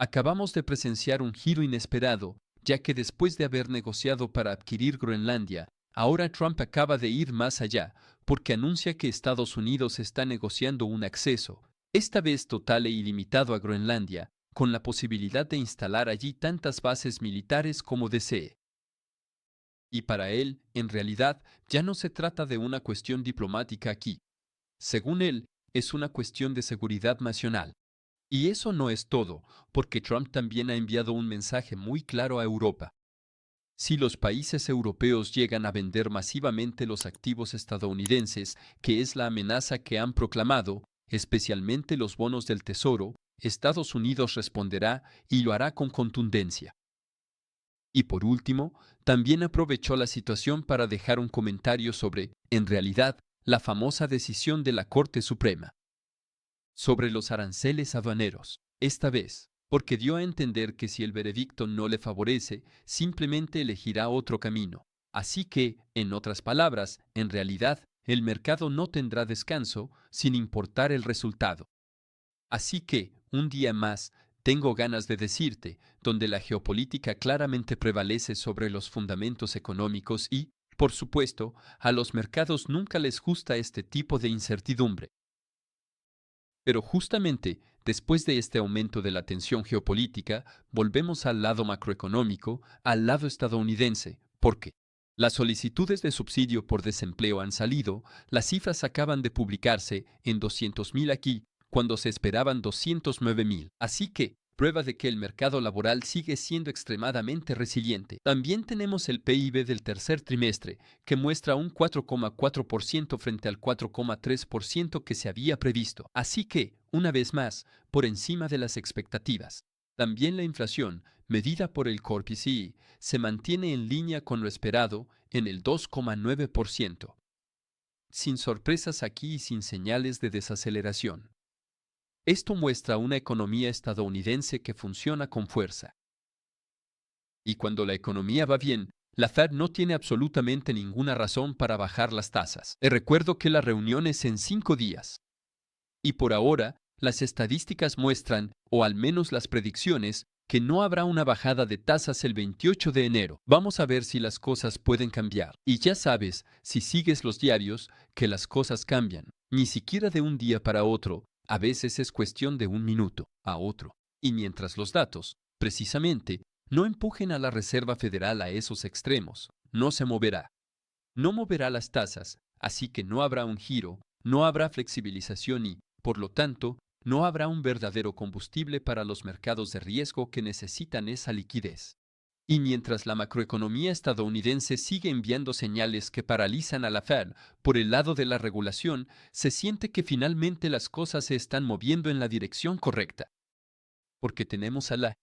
Acabamos de presenciar un giro inesperado, ya que después de haber negociado para adquirir Groenlandia, ahora Trump acaba de ir más allá, porque anuncia que Estados Unidos está negociando un acceso, esta vez total e ilimitado a Groenlandia, con la posibilidad de instalar allí tantas bases militares como desee. Y para él, en realidad, ya no se trata de una cuestión diplomática aquí. Según él, es una cuestión de seguridad nacional. Y eso no es todo, porque Trump también ha enviado un mensaje muy claro a Europa. Si los países europeos llegan a vender masivamente los activos estadounidenses, que es la amenaza que han proclamado, especialmente los bonos del Tesoro, Estados Unidos responderá y lo hará con contundencia. Y por último, también aprovechó la situación para dejar un comentario sobre, en realidad, la famosa decisión de la Corte Suprema sobre los aranceles aduaneros, esta vez, porque dio a entender que si el veredicto no le favorece, simplemente elegirá otro camino. Así que, en otras palabras, en realidad, el mercado no tendrá descanso sin importar el resultado. Así que, un día más, tengo ganas de decirte, donde la geopolítica claramente prevalece sobre los fundamentos económicos y, por supuesto, a los mercados nunca les gusta este tipo de incertidumbre. Pero justamente después de este aumento de la tensión geopolítica, volvemos al lado macroeconómico, al lado estadounidense, porque las solicitudes de subsidio por desempleo han salido, las cifras acaban de publicarse en 200.000 aquí, cuando se esperaban 209.000. Así que, prueba de que el mercado laboral sigue siendo extremadamente resiliente. También tenemos el PIB del tercer trimestre, que muestra un 4,4% frente al 4,3% que se había previsto. Así que, una vez más, por encima de las expectativas. También la inflación, medida por el Core PCE, se mantiene en línea con lo esperado en el 2,9%. Sin sorpresas aquí y sin señales de desaceleración. Esto muestra una economía estadounidense que funciona con fuerza. Y cuando la economía va bien, la Fed no tiene absolutamente ninguna razón para bajar las tasas. Te recuerdo que la reunión es en 5 días. Y por ahora, las estadísticas muestran, o al menos las predicciones, que no habrá una bajada de tasas el 28 de enero. Vamos a ver si las cosas pueden cambiar. Y ya sabes, si sigues los diarios, que las cosas cambian. Ni siquiera de un día para otro, a veces es cuestión de un minuto a otro. Y mientras los datos, precisamente, no empujen a la Reserva Federal a esos extremos, no se moverá. No moverá las tasas, así que no habrá un giro, no habrá flexibilización y, por lo tanto, no habrá un verdadero combustible para los mercados de riesgo que necesitan esa liquidez. Y mientras la macroeconomía estadounidense sigue enviando señales que paralizan a la Fed por el lado de la regulación, se siente que finalmente las cosas se están moviendo en la dirección correcta. Porque tenemos a la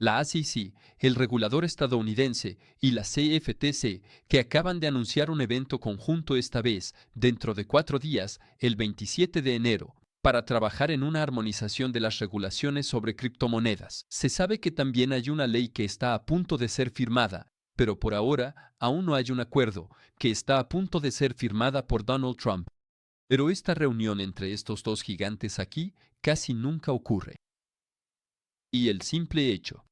ACC, el regulador estadounidense, y la CFTC, que acaban de anunciar un evento conjunto esta vez, dentro de 4 días, el 27 de enero, para trabajar en una armonización de las regulaciones sobre criptomonedas. Se sabe que también hay una ley que está a punto de ser firmada, pero por ahora aún no hay un acuerdo, que está a punto de ser firmada por Donald Trump. Pero esta reunión entre estos dos gigantes aquí casi nunca ocurre. Y el simple hecho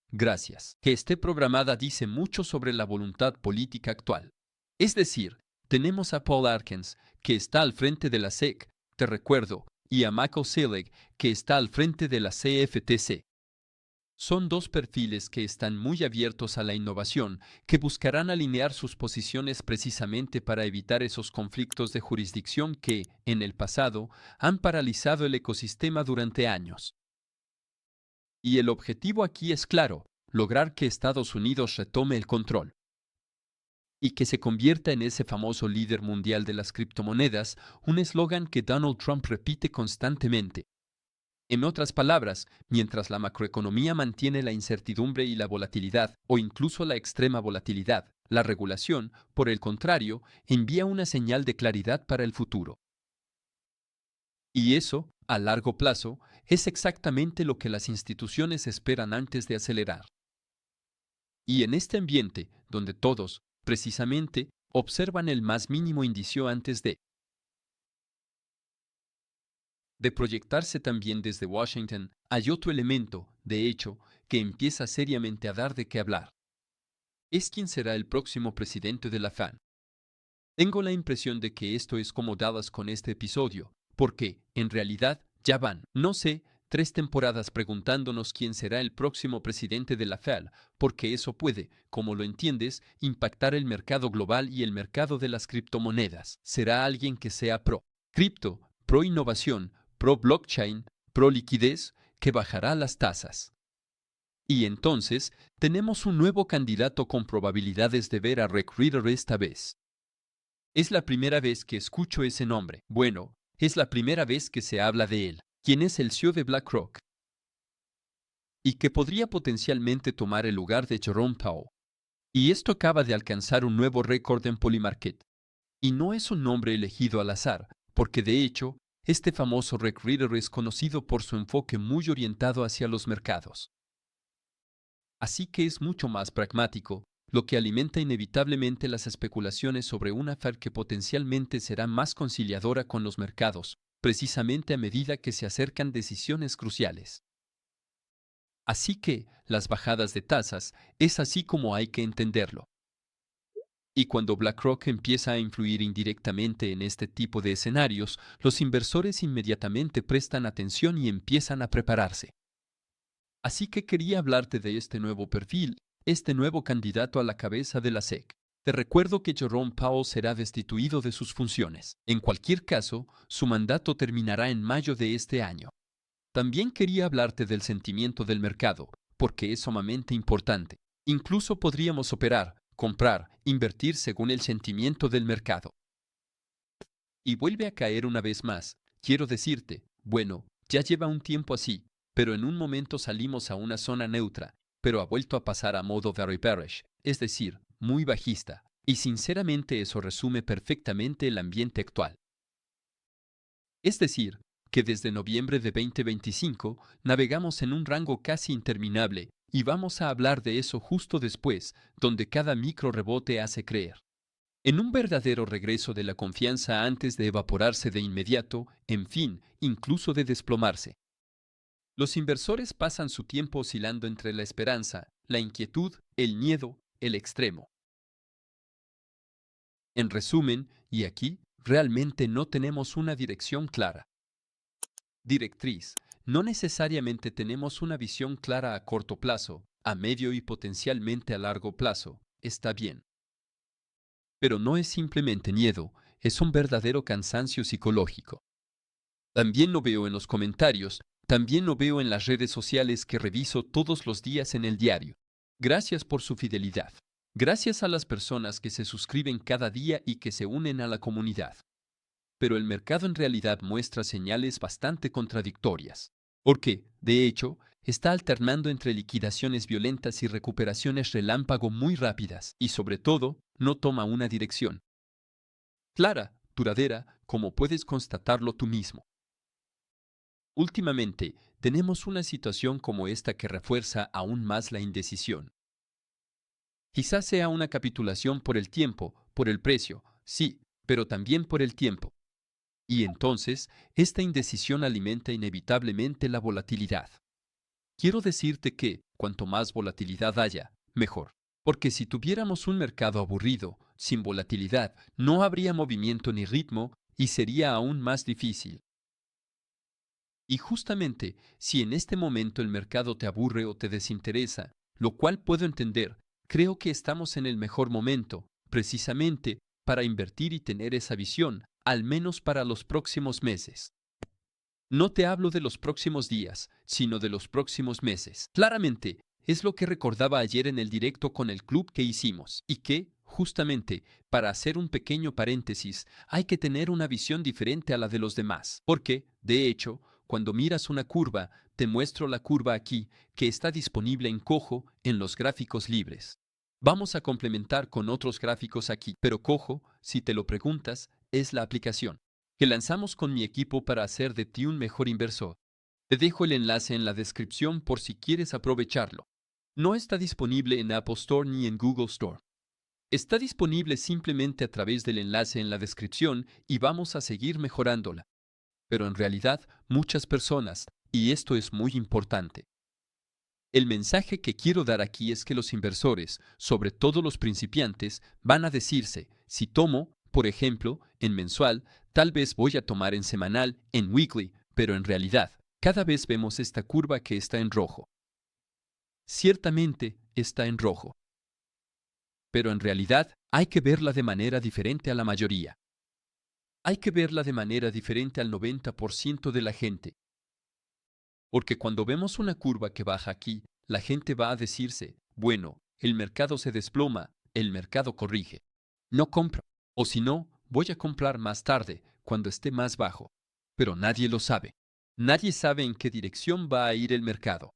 gracias, que esté programada dice mucho sobre la voluntad política actual. Es decir, tenemos a Paul Atkins, que está al frente de la SEC, te recuerdo, y a Michael Selig, que está al frente de la CFTC. Son dos perfiles que están muy abiertos a la innovación, que buscarán alinear sus posiciones precisamente para evitar esos conflictos de jurisdicción que, en el pasado, han paralizado el ecosistema durante años. Y el objetivo aquí es claro, lograr que Estados Unidos retome el control y que se convierta en ese famoso líder mundial de las criptomonedas, un eslogan que Donald Trump repite constantemente. En otras palabras, mientras la macroeconomía mantiene la incertidumbre y la volatilidad, o incluso la extrema volatilidad, la regulación, por el contrario, envía una señal de claridad para el futuro. Y eso, a largo plazo, es exactamente lo que las instituciones esperan antes de acelerar. Y en este ambiente, donde todos, precisamente, observan el más mínimo indicio antes de proyectarse también desde Washington, hay otro elemento de hecho, que empieza seriamente a dar de qué hablar. Es quién será el próximo presidente de la FAN. Tengo la impresión de que esto es como Dallas con este episodio, porque, en realidad, ya van, no sé, 3 temporadas preguntándonos quién será el próximo presidente de la FAL, porque eso puede, como lo entiendes, impactar el mercado global y el mercado de las criptomonedas. Será alguien que sea pro cripto, pro innovación, pro blockchain, pro liquidez, que bajará las tasas. Y entonces, tenemos un nuevo candidato con probabilidades de ver a Rick Ritter esta vez. Es la primera vez que escucho ese nombre. Bueno, es la primera vez que se habla de él. ¿Quién es el CEO de BlackRock? Y que podría potencialmente tomar el lugar de Jerome Powell. Y esto acaba de alcanzar un nuevo récord en Polymarket. Y no es un nombre elegido al azar, porque de hecho, este famoso Rick Ritter es conocido por su enfoque muy orientado hacia los mercados. Así que es mucho más pragmático, lo que alimenta inevitablemente las especulaciones sobre una Fed que potencialmente será más conciliadora con los mercados, precisamente a medida que se acercan decisiones cruciales. Así que, las bajadas de tasas es así como hay que entenderlo. Y cuando BlackRock empieza a influir indirectamente en este tipo de escenarios, los inversores inmediatamente prestan atención y empiezan a prepararse. Así que quería hablarte de este nuevo perfil, este nuevo candidato a la cabeza de la SEC. Te recuerdo que Jerome Powell será destituido de sus funciones. En cualquier caso, su mandato terminará en mayo de este año. También quería hablarte del sentimiento del mercado, porque es sumamente importante. Incluso podríamos operar, comprar, invertir según el sentimiento del mercado. Y vuelve a caer una vez más. Quiero decirte, bueno, ya lleva un tiempo así, pero en un momento salimos a una zona neutra, pero ha vuelto a pasar a modo very bearish, es decir, muy bajista, y sinceramente eso resume perfectamente el ambiente actual. Es decir, que desde noviembre de 2025 navegamos en un rango casi interminable, y vamos a hablar de eso justo después, donde cada micro rebote hace creer en un verdadero regreso de la confianza antes de evaporarse de inmediato, en fin, incluso de desplomarse. Los inversores pasan su tiempo oscilando entre la esperanza, la inquietud, el miedo, el extremo. En resumen, y aquí, realmente no tenemos una dirección clara. Directriz. No necesariamente tenemos una visión clara a corto plazo, a medio y potencialmente a largo plazo. Está bien. Pero no es simplemente miedo, es un verdadero cansancio psicológico. También lo veo en los comentarios, también lo veo en las redes sociales que reviso todos los días en el diario. Gracias por su fidelidad. Gracias a las personas que se suscriben cada día y que se unen a la comunidad. Pero el mercado en realidad muestra señales bastante contradictorias. Porque, de hecho, está alternando entre liquidaciones violentas y recuperaciones relámpago muy rápidas, y sobre todo, no toma una dirección clara, duradera, como puedes constatarlo tú mismo. Últimamente, tenemos una situación como esta que refuerza aún más la indecisión. Quizás sea una capitulación por el tiempo, por el precio, sí, pero también por el tiempo. Y entonces, esta indecisión alimenta inevitablemente la volatilidad. Quiero decirte que, cuanto más volatilidad haya, mejor. Porque si tuviéramos un mercado aburrido, sin volatilidad, no habría movimiento ni ritmo y sería aún más difícil. Y justamente, si en este momento el mercado te aburre o te desinteresa, lo cual puedo entender, creo que estamos en el mejor momento, precisamente, para invertir y tener esa visión, al menos para los próximos meses. No te hablo de los próximos días, sino de los próximos meses. Claramente, es lo que recordaba ayer en el directo con el club que hicimos, y que, justamente, para hacer un pequeño paréntesis, hay que tener una visión diferente a la de los demás. Porque, de hecho, cuando miras una curva, te muestro la curva aquí, que está disponible en Cojo en los gráficos libres. Vamos a complementar con otros gráficos aquí, pero Cojo, si te lo preguntas, es la aplicación que lanzamos con mi equipo para hacer de ti un mejor inversor. Te dejo el enlace en la descripción por si quieres aprovecharlo. No está disponible en Apple Store ni en Google Store. Está disponible simplemente a través del enlace en la descripción y vamos a seguir mejorándola. Pero en realidad, muchas personas, y esto es muy importante, El mensaje que quiero dar aquí es que los inversores, sobre todo los principiantes, van a decirse, si tomo, por ejemplo, en mensual, tal vez voy a tomar en semanal, en weekly, pero en realidad, cada vez vemos esta curva que está en rojo. Ciertamente está en rojo. Pero en realidad hay que verla de manera diferente a la mayoría. Hay que verla de manera diferente al 90% de la gente. Porque cuando vemos una curva que baja aquí, la gente va a decirse, bueno, el mercado se desploma, el mercado corrige. No compro. O si no, voy a comprar más tarde, cuando esté más bajo. Pero nadie lo sabe. Nadie sabe en qué dirección va a ir el mercado.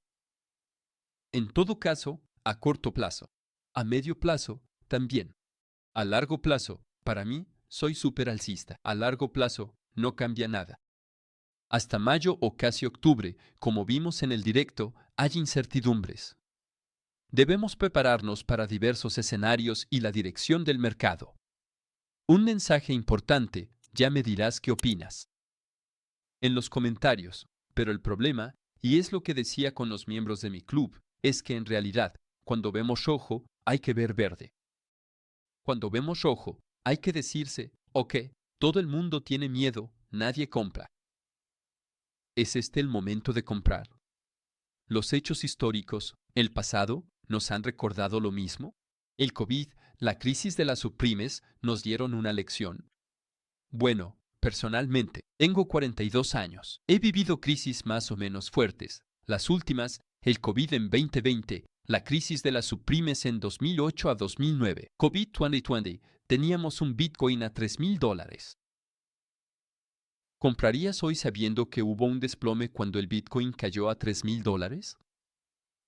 En todo caso, a corto plazo. A medio plazo, también. A largo plazo, para mí, soy súper alcista. A largo plazo, no cambia nada. Hasta mayo o casi octubre, como vimos en el directo, hay incertidumbres. Debemos prepararnos para diversos escenarios y la dirección del mercado. Un mensaje importante, ya me dirás qué opinas. En los comentarios, pero el problema, y es lo que decía con los miembros de mi club, es que en realidad, cuando vemos rojo, hay que ver verde. Cuando vemos rojo, hay que decirse, ok, todo el mundo tiene miedo, nadie compra. ¿Es este el momento de comprar? ¿Los hechos históricos, el pasado, nos han recordado lo mismo? ¿El COVID, la crisis de las subprimes, nos dieron una lección? Bueno, personalmente, tengo 42 años. He vivido crisis más o menos fuertes. Las últimas, el COVID en 2020, la crisis de las subprimes en 2008 a 2009. COVID 2020, teníamos un Bitcoin a $3,000. ¿Comprarías hoy sabiendo que hubo un desplome cuando el Bitcoin cayó a $3,000?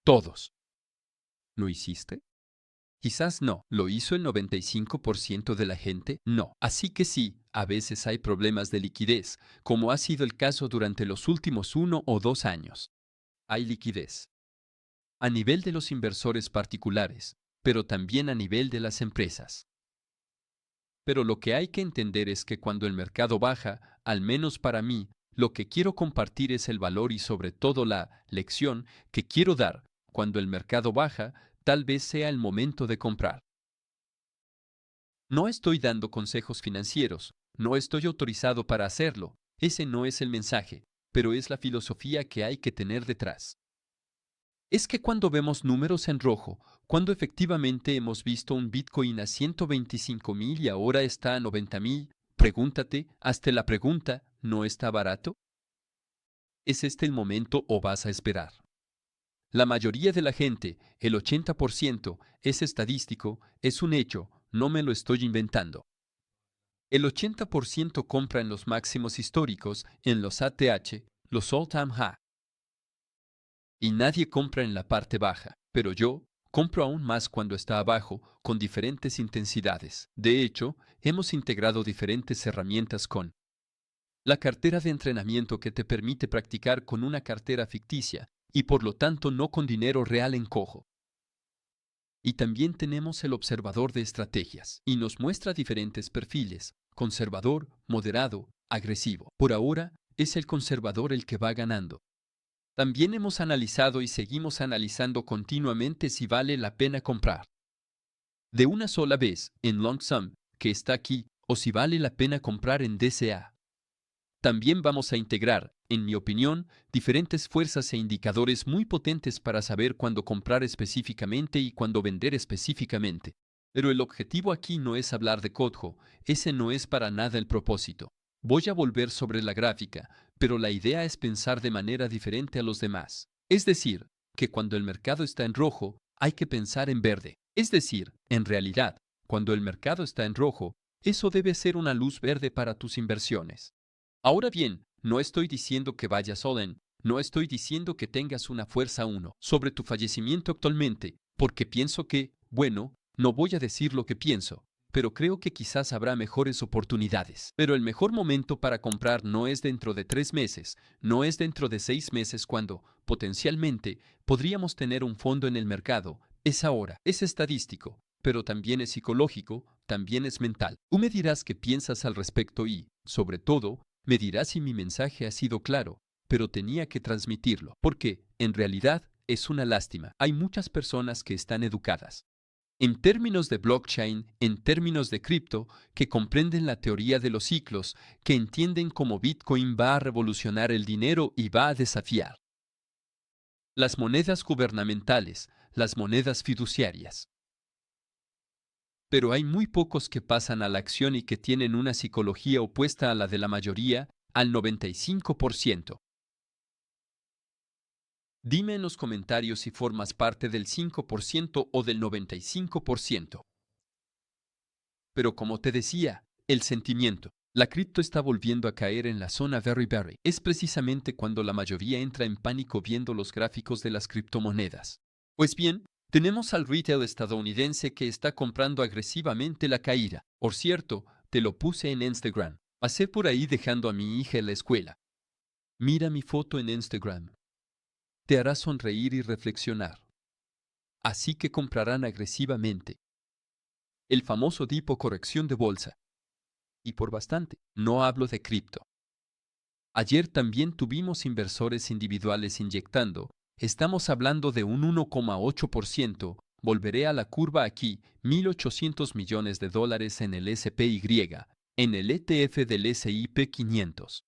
Todos. ¿Lo hiciste? Quizás no. ¿Lo hizo el 95% de la gente? No. Así que sí, a veces hay problemas de liquidez, como ha sido el caso durante los últimos 1 o 2 años. Hay liquidez. A nivel de los inversores particulares, pero también a nivel de las empresas. Pero lo que hay que entender es que cuando el mercado baja, al menos para mí, lo que quiero compartir es el valor y sobre todo la lección que quiero dar. Cuando el mercado baja, tal vez sea el momento de comprar. No estoy dando consejos financieros, no estoy autorizado para hacerlo, ese no es el mensaje, pero es la filosofía que hay que tener detrás. Es que cuando vemos números en rojo, cuando efectivamente hemos visto un Bitcoin a 125,000 y ahora está a 90,000, pregúntate, hazte la pregunta, ¿no está barato? ¿Es este el momento o vas a esperar? La mayoría de la gente, el 80%, es estadístico, es un hecho, no me lo estoy inventando. El 80% compra en los máximos históricos, en los ATH, los all-time high. Y nadie compra en la parte baja, pero yo compro aún más cuando está abajo, con diferentes intensidades. De hecho, hemos integrado diferentes herramientas con la cartera de entrenamiento que te permite practicar con una cartera ficticia y por lo tanto no con dinero real en cojo. Y también tenemos el observador de estrategias y nos muestra diferentes perfiles, conservador, moderado, agresivo. Por ahora, es el conservador el que va ganando. También hemos analizado y seguimos analizando continuamente si vale la pena comprar de una sola vez en Long Sum, que está aquí, o si vale la pena comprar en DCA. También vamos a integrar, en mi opinión, diferentes fuerzas e indicadores muy potentes para saber cuándo comprar específicamente y cuándo vender específicamente. Pero el objetivo aquí no es hablar de código, ese no es para nada el propósito. Voy a volver sobre la gráfica, pero la idea es pensar de manera diferente a los demás. Es decir, que cuando el mercado está en rojo, hay que pensar en verde. Es decir, en realidad, cuando el mercado está en rojo, eso debe ser una luz verde para tus inversiones. Ahora bien, no estoy diciendo que vayas all in, no estoy diciendo que tengas una fuerza 1 sobre tu fallecimiento actualmente, porque pienso que, bueno, no voy a decir lo que pienso, pero creo que quizás habrá mejores oportunidades. Pero el mejor momento para comprar no es dentro de 3 meses, no es dentro de 6 meses cuando, potencialmente, podríamos tener un fondo en el mercado, es ahora, es estadístico, pero también es psicológico, también es mental. Tú me dirás qué piensas al respecto y, sobre todo, me dirás si mi mensaje ha sido claro, pero tenía que transmitirlo, porque, en realidad, Es una lástima. Hay muchas personas que están educadas en términos de blockchain, en términos de cripto, que comprenden la teoría de los ciclos, que entienden cómo Bitcoin va a revolucionar el dinero y va a desafiar las monedas gubernamentales, las monedas fiduciarias. Pero hay muy pocos que pasan a la acción y que tienen una psicología opuesta a la de la mayoría, al 95%. Dime en los comentarios si formas parte del 5% o del 95%. Pero como te decía, el sentimiento. La cripto está volviendo a caer en la zona very very. Es precisamente cuando la mayoría entra en pánico viendo los gráficos de las criptomonedas. Pues bien, tenemos al retail estadounidense que está comprando agresivamente la caída. Por cierto, te lo puse en Instagram. Pasé por ahí dejando a mi hija en la escuela. Mira mi foto en Instagram. Te hará sonreír y reflexionar. Así que comprarán agresivamente. El famoso tipo corrección de bolsa. Y por bastante, no hablo de cripto. Ayer también tuvimos inversores individuales inyectando. Estamos hablando de un 1,8%. Volveré a la curva aquí, 1.800 millones de dólares en el SPY, en el ETF del S&P 500.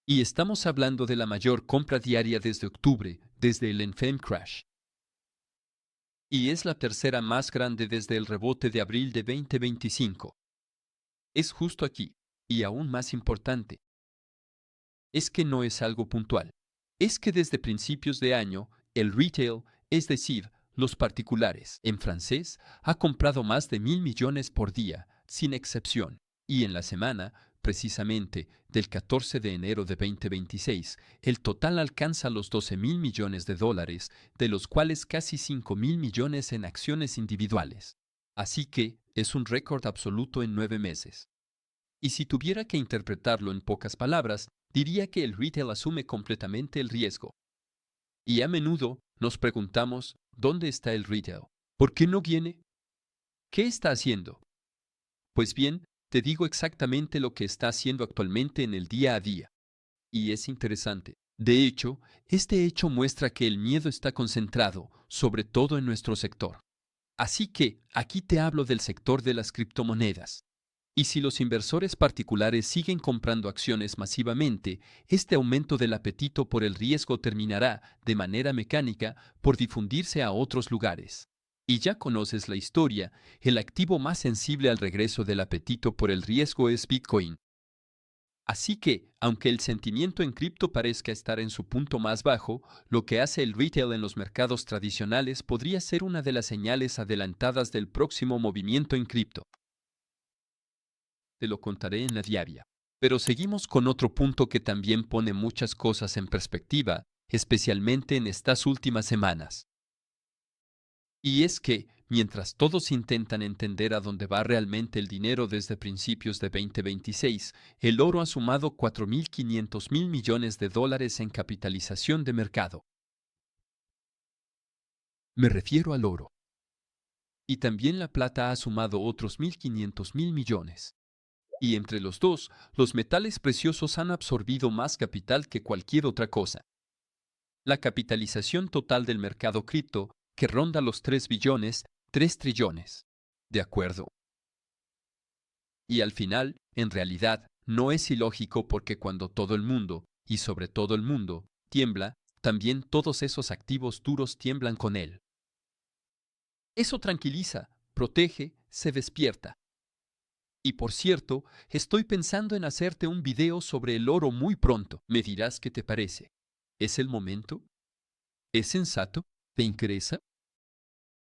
Y estamos hablando de la mayor compra diaria desde octubre, desde el Infame Crash. Y es la tercera más grande desde el rebote de abril de 2025. Es justo aquí, y aún más importante, es que no es algo puntual. Es que desde principios de año, el retail, es decir, los particulares, en francés, ha comprado más de 1.000 millones por día, sin excepción. Y en la semana, precisamente, del 14 de enero de 2026, el total alcanza los 12.000 millones de dólares, de los cuales casi 5.000 millones en acciones individuales. Así que, es un récord absoluto en 9 meses. Y si tuviera que interpretarlo en pocas palabras, diría que el retail asume completamente el riesgo. Y a menudo nos preguntamos, ¿dónde está el retail? ¿Por qué no viene? ¿Qué está haciendo? Pues bien, te digo exactamente lo que está haciendo actualmente en el día a día. Y es interesante. De hecho, este hecho muestra que el miedo está concentrado, sobre todo en nuestro sector. Así que, aquí te hablo del sector de las criptomonedas. Y si los inversores particulares siguen comprando acciones masivamente, este aumento del apetito por el riesgo terminará, de manera mecánica, por difundirse a otros lugares. Y ya conoces la historia, el activo más sensible al regreso del apetito por el riesgo es Bitcoin. Así que, aunque el sentimiento en cripto parezca estar en su punto más bajo, lo que hace el retail en los mercados tradicionales podría ser una de las señales adelantadas del próximo movimiento en cripto. Te lo contaré en la diaria. Pero seguimos con otro punto que también pone muchas cosas en perspectiva, especialmente en estas últimas semanas. Y es que, mientras todos intentan entender a dónde va realmente el dinero desde principios de 2026, el oro ha sumado 4.500 millones de dólares en capitalización de mercado. Me refiero al oro. Y también la plata ha sumado otros 1.500 millones. Y entre los dos, los metales preciosos han absorbido más capital que cualquier otra cosa. La capitalización total del mercado cripto, que ronda los 3 billones, 3 trillones. ¿De acuerdo? Y al final, en realidad, no es ilógico porque cuando todo el mundo, y sobre todo el mundo, tiembla, también todos esos activos duros tiemblan con él. Eso tranquiliza, protege, se despierta. Y por cierto, estoy pensando en hacerte un video sobre el oro muy pronto. Me dirás qué te parece. ¿Es el momento? ¿Es sensato? ¿Te interesa?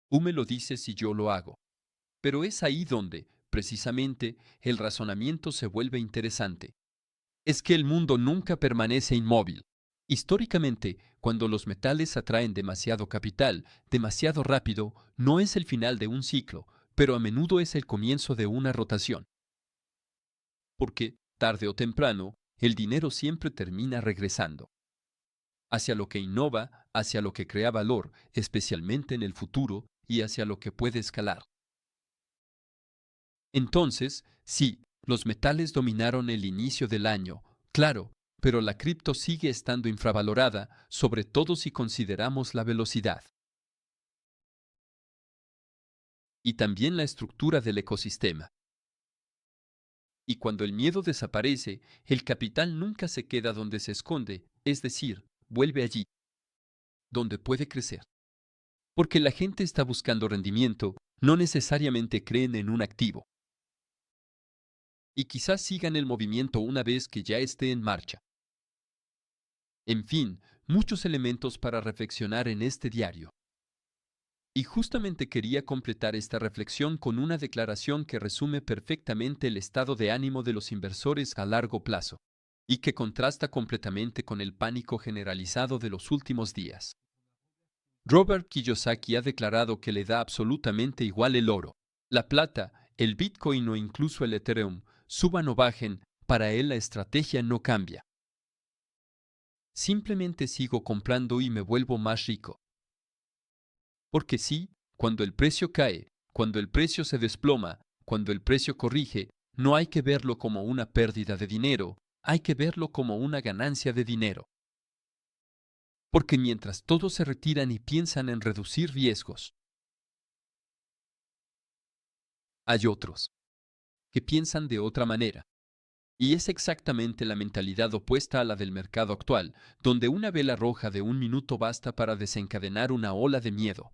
Tú me lo dices y yo lo hago. Pero es ahí donde, precisamente, el razonamiento se vuelve interesante. Es que el mundo nunca permanece inmóvil. Históricamente, cuando los metales atraen demasiado capital, demasiado rápido, no es el final de un ciclo, pero a menudo es el comienzo de una rotación. Porque, tarde o temprano, el dinero siempre termina regresando hacia lo que innova, hacia lo que crea valor, especialmente en el futuro, y hacia lo que puede escalar. Entonces, sí, los metales dominaron el inicio del año, claro, pero la cripto sigue estando infravalorada, sobre todo si consideramos la velocidad y también la estructura del ecosistema. Y cuando el miedo desaparece, el capital nunca se queda donde se esconde, es decir, vuelve allí, donde puede crecer. Porque la gente está buscando rendimiento, no necesariamente creen en un activo. Y quizás sigan el movimiento una vez que ya esté en marcha. En fin, muchos elementos para reflexionar en este diario. Y justamente quería completar esta reflexión con una declaración que resume perfectamente el estado de ánimo de los inversores a largo plazo, y que contrasta completamente con el pánico generalizado de los últimos días. Robert Kiyosaki ha declarado que le da absolutamente igual el oro, la plata, el Bitcoin o incluso el Ethereum, suban o bajen, para él la estrategia no cambia. Simplemente sigo comprando y me vuelvo más rico. Porque sí, cuando el precio cae, cuando el precio se desploma, cuando el precio corrige, no hay que verlo como una pérdida de dinero, hay que verlo como una ganancia de dinero. Porque mientras todos se retiran y piensan en reducir riesgos, hay otros que piensan de otra manera. Y es exactamente la mentalidad opuesta a la del mercado actual, donde una vela roja de un minuto basta para desencadenar una ola de miedo.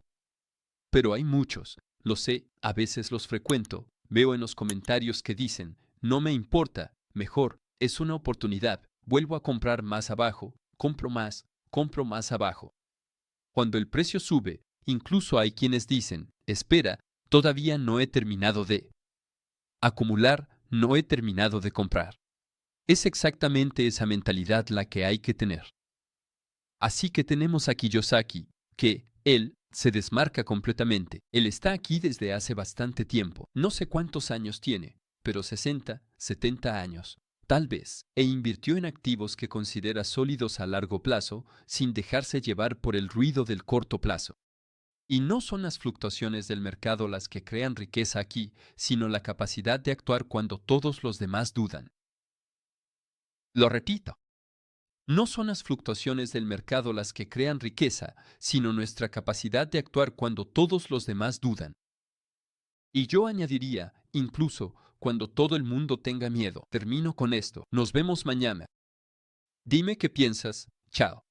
Pero hay muchos, lo sé, a veces los frecuento, veo en los comentarios que dicen, no me importa, mejor, es una oportunidad, vuelvo a comprar más abajo, compro más abajo. Cuando el precio sube, incluso hay quienes dicen, espera, todavía no he terminado de acumular, no he terminado de comprar. Es exactamente esa mentalidad la que hay que tener. Así que tenemos a Kiyosaki, que, él, se desmarca completamente. Él está aquí desde hace bastante tiempo. No sé cuántos años tiene, pero 60, 70 años, tal vez, e invirtió en activos que considera sólidos a largo plazo, sin dejarse llevar por el ruido del corto plazo. Y no son las fluctuaciones del mercado las que crean riqueza aquí, sino la capacidad de actuar cuando todos los demás dudan. Lo repito. No son las fluctuaciones del mercado las que crean riqueza, sino nuestra capacidad de actuar cuando todos los demás dudan. Y yo añadiría, incluso, cuando todo el mundo tenga miedo. Termino con esto. Nos vemos mañana. Dime qué piensas. Chao.